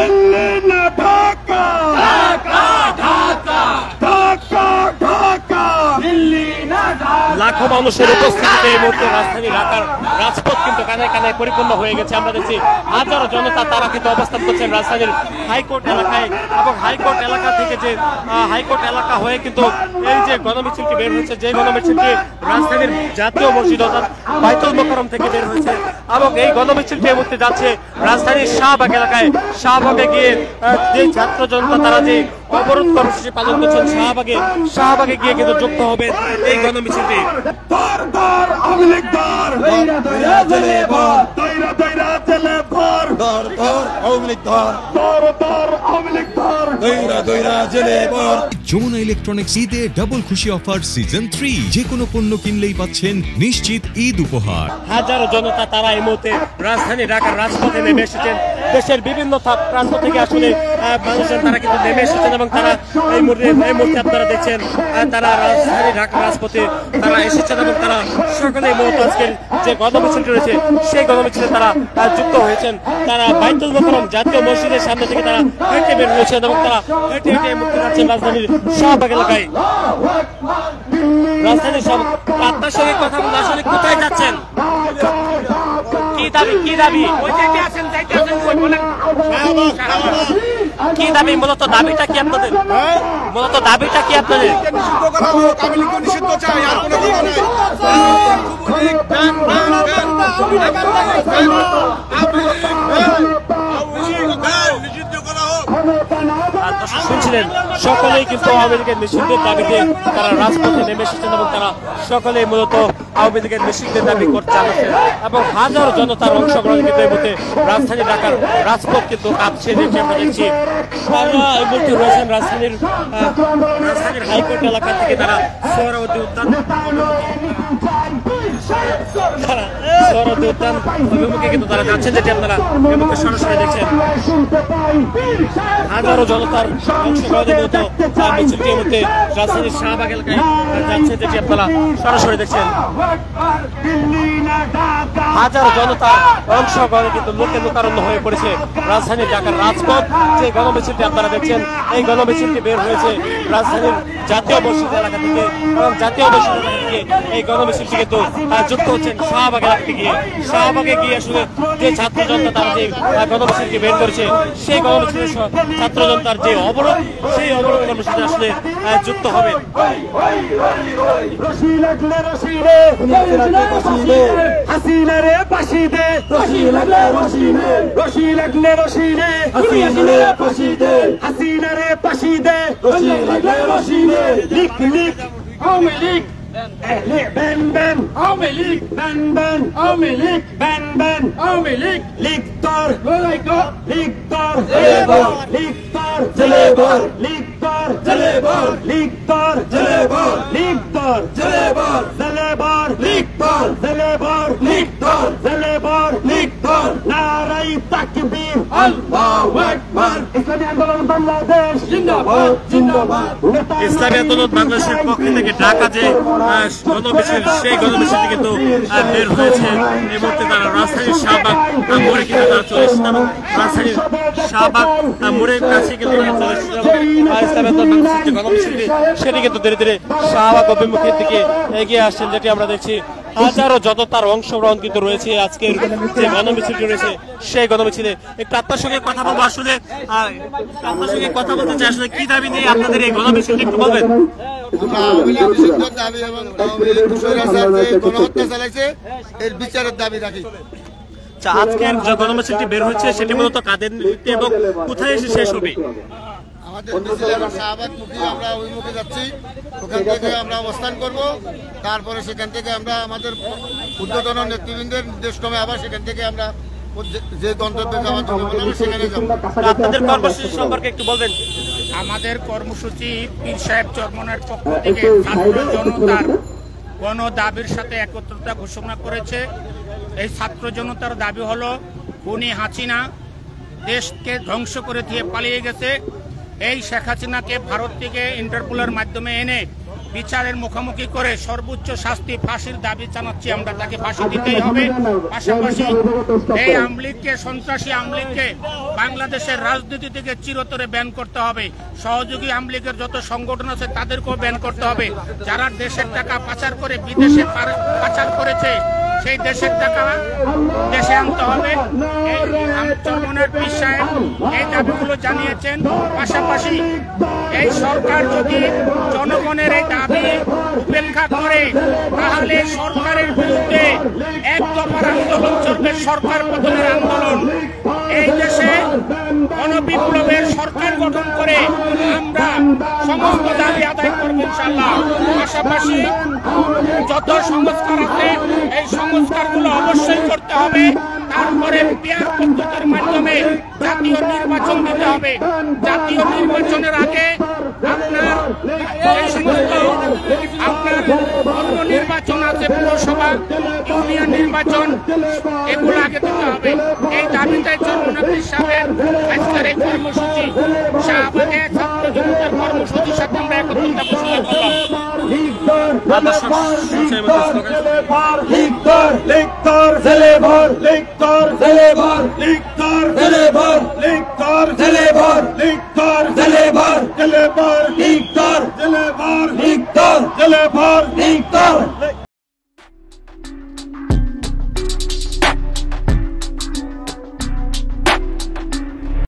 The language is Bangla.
দিল্লি না ঢাকা, ঢাকা ঢাকা ঢাকা ঢাকা, দিল্লি না ঢাকা। লাখো মানুষের উপস্থিতিতে এই মুহূর্তে রাজধানী ঢাকার রাজপথ কিন্তু কানায় কানায় পরিপূর্ণ হয়ে গেছে। আমরা দেখছি হাজারো জনতা তারা কিন্তু অবস্থান করছেন রাজধানীর হাইকোর্ট এলাকায়, এবং হাইকোর্ট এলাকা থেকে যে হাইকোর্ট এলাকা হয়ে কিন্তু এই যে গণমিছিলটি বের হয়েছে, যে গণমিছিলটি রাজধানীর জাতীয় মসজিদ অর্থাৎ বাইতুল মোকাররম থেকে বের হয়েছে, এবং এই গণমিছিলটি এই মুহূর্তে যাচ্ছে রাজধানীর শাহবাগ এলাকায়। শাহবাগে গিয়ে যে ছাত্র জনতা তারা যে অবরোধ কর্মসূচি পালন করছেন শাহবাগে গিয়ে কিন্তু যুক্ত হবে এই গণমিছিলটি। দর দর আওয়ামী লীগ দর, দইরা দইরা জেলে ভর, দইরা দইরা জেলে ভর, দর দর আওয়ামী লীগ ধর, দর দর আওয়ামী লীগ দর, দইরা দইরা জেলে ভর। যমুনা ইলেকট্রনিক্স ঈদে ডাবল খুশি অফার সিজন 3, যে কোনো পণ্য কিনলেই পাচ্ছেন নিশ্চিত ঈদ উপহার। হাজারো জনতা তারা এই মুহূর্তে রাজধানী ঢাকার রাজপথে নেমে এসেছেন। দেশের বিভিন্ন প্রান্ত থেকে আসলে মানুষজন তারা কিন্তু নেমে এসেছেন, এবং তারা এই মুহূর্তে আপনারা দেখছেন তারা রাজধানী ঢাকার রাজপথে তারা এসেছেন, এবং তারা সকলে এই মুহূর্তে আজকের যে গণমিছিলটি রয়েছে সেই গণমিছিলে তারা যুক্ত হয়েছেন। তারা বাইতুল মোকাররম জাতীয় মসজিদের সামনে থেকে তারা হেঁটে বের হয়েছেন, এবং তারা হেঁটে হেঁটে এই মুহূর্তে যাচ্ছেন রাজধানীর শাহবাগ এলাকায়। রাজধানীর সব আপনার সঙ্গে কথা বলে আসলে কোথায় যাচ্ছেন, কি দাবি কি দাবি কি দাবি, মূলত দাবিটা কি আপনাদের, মূলত দাবিটা কি আপনাদের? নিষিদ্ধ করা হোক, আওয়ামী লীগকে নিষিদ্ধ চাই, আর কোনো কথা নাই। নিষিদ্ধ করা হোক। শুনছিলেন সকলেই কিন্তু আওয়ামী লীগের নিষিদ্ধের দাবিতে তারা রাজপথে নেমে এসেছেন, এবং তারা সকলেই মূলত আওয়ামী লীগের নিষিদ্ধের দাবি করতে আসছেন, এবং হাজারো জনতার অংশগ্রহণ কিন্তু এই মুহূর্তে রাজধানী ঢাকার রাজপথ কিন্তু কাঁপছে দেখে আমরা দেখছি। তারা এই মুহূর্তে রয়েছেন রাজধানীর হাইকোর্ট এলাকা থেকে তারা সোহরাওয়ার্দী উদ্যান অভিমুখে কিন্তু তারা যাচ্ছেন, যেটি আপনারা এই মুহূর্তে সরাসরি দেখছেন। হাজারো জনতার অংশগ্রহণের মতো মিছিলটি এই মুহূর্তে রাজধানীর শাহবাগ এলাকায় যাচ্ছে, যেটি আপনারা সরাসরি দেখছেন। হাজারো জনতার অংশগ্রহণে কিন্তু লোকে লোকারণ্য হয়ে পড়েছে রাজধানী ঢাকার রাজপথ। যে গণমিছিলটি আপনারা দেখছেন, এই গণমিছিলটি বের হয়েছে রাজধানীর জাতীয় মসজিদ এলাকা থেকে, এবং জাতীয় মসজিদ এলাকা থেকে এই গণমিছিলটি কিন্তু যুক্ত হচ্ছেন শাহবাগ এলাকা থেকে। শাহবাগে গিয়ে আসলে যে ছাত্র জনতা তারা যে গণমিছিলটি বের করেছে, সেই গণমিছিলের ছাত্র জনতার যে অবরোধ, সেই অবরোধ কর্মসূচি আসলে যুক্ত হবে। হাসিনা রে ফাঁসি দে, রশি লাগলে রশি নে, রশি লাগলে রশি রে, হাসিনা রে ফাঁসি দে, হাসিনা রে ফাঁসি দে, রশি লাগলে রশি নে। লিখ লিখ Awami League, ban ban Awami League, ban ban Awami League, ban ban Awami League. লিখ তোর, লড়াই কর, লিখ তোর, জেলে ভর, লিখ তোর, জেলে ভর, লিখ তোর, জেলে ভর, লিখ তোর, জেলে ভর, লিখ তোর, জেলে ভর, জেলে ভর, লিগ ধর, জেলে ভর, লিগ ধর, জেলে ভর, লিগ ধর। নারাই তাকবীর, আল্লাহু আকবার। ইসলামী আন্দোলন বাংলাদেশ জিন্দাবাদ, জিন্দাবাদ। ইসলামী আন্দোলন বাংলাদেশের পক্ষ থেকে ঢাকা যে গণমিছিল, সেই গণমিছিলটি কিন্তু বের হয়েছে। এই মুহূর্তে তারা রাজধানীর শাহবাগ মোড়ে কিন্তু তারা চলে এসেছেন, এবং রাজধানীর শাহবাগ মোড়ের কাছে কিন্তু তারা চলে এসেছেন। ইসলামী আন্দোলন বাংলাদেশের যে গণমিছিলটি সেটি কিন্তু ধীরে ধীরে শাহবাগ অভিমুখের দিকে এগিয়ে আসছেন, যেটি আমরা দেখছি। হাজারো জনতার অংশগ্রহণ কিন্তু রয়েছে আজকের যে গণমিছিলটি রয়েছে সেই গণমিছিলে। একটু আপনার সঙ্গে কথা বলবো, আসলে আপনার সঙ্গে কথা বলতে চাই, আসলে কি দাবি নিয়ে আপনাদের এই গণমিছিলটি একটু বলবেন? আমরা আওয়ামী লীগ নিষিদ্ধের দাবি এবং আওয়ামী লীগ স্বৈরাচার যে গণহত্যা চালাইছে এর বিচারের দাবি রাখি। আজকের যে গণমিছিলটি বের হচ্ছে সেটি মূলত কাদের নেতৃত্বে এবং কোথায় এসে শেষ হবে? আমাদের মিছিল এখন শাহবাগমুখী, আমরা ওই মুখে যাচ্ছি, ওখান থেকে আমরা অবস্থান করব। তারপরে সেখান থেকে আমরা আমাদের ঊর্ধ্বতন নেতৃবৃন্দের নির্দেশক্রমে আবার সেখান থেকে আমরা যে গন্তব্যে যাওয়ার জন্য বললাম সেখানে যাব। আপনাদের কর্মসূচি সম্পর্কে একটু বলবেন। আমাদের কর্মসূচি পীর সাহেব চরমনের পক্ষ থেকে ছাত্র জনতার গণ দাবির সাথে একত্রতা ঘোষণা করেছে। এই ছাত্র জনতার দাবি হলো, খুনি হাসিনা দেশকে ধ্বংস করে দিয়ে পালিয়ে গেছে। এই শেখ হাসিনাকে ভারত থেকে ইন্টারপোলের মাধ্যমে এনে বিচারের মুখোমুখি করে সর্বোচ্চ শাস্তি ফাঁসির দাবি জানাচ্ছি আমরা। তাকে ফাঁসি দিতেই হবে। পাশাপাশি এই আওয়ামী লীগকে, সন্ত্রাসী আওয়ামী লীগকে বাংলাদেশের রাজনীতি থেকে চিরতরে ব্যান করতে হবে। সহযোগী আওয়ামী লীগের যত সংগঠন আছে তাদেরকেও ব্যান করতে হবে। যারা দেশের টাকা পাচার করে বিদেশে পাচার করেছে সেই দেশের টাকা দেশে আনতে হবে। চরমনার পীর সাহেব এই দাবিগুলো জানিয়েছেন। পাশাপাশি এই সরকার যদি জনগণের এই দাবি উপেক্ষা করে তাহলে সরকারের বিরুদ্ধে এক দফার আন্দোলন চলবে, সরকার পতনের আন্দোলন। এই দেশে গণবিপ্লবের সরকার গঠন করে আমরা সমস্ত দাবি আদায় করব ইনশাআল্লাহ। পাশাপাশি যত সংস্কার আছে এই সংস্কারগুলো অবশ্যই করতে হবে। তারপরে পিয়ার পদ্ধতির মাধ্যমে জাতীয় নির্বাচন দিতে হবে। জাতীয় নির্বাচনের আগে আপনার এই সমস্ত অন্য নির্বাচন আছে, পৌরসভা, ইউনিয়ন নির্বাচন, এগুলো আগে দিতে হবে। এই দাবিতে চরমনার পীর সাহেবের আজকের এই কর্মসূচি, শাহবাগে ছাত্র জনতার কর্মসূচির সাথে আমরা একত্রিত ঘোষণা করলাম। লিগ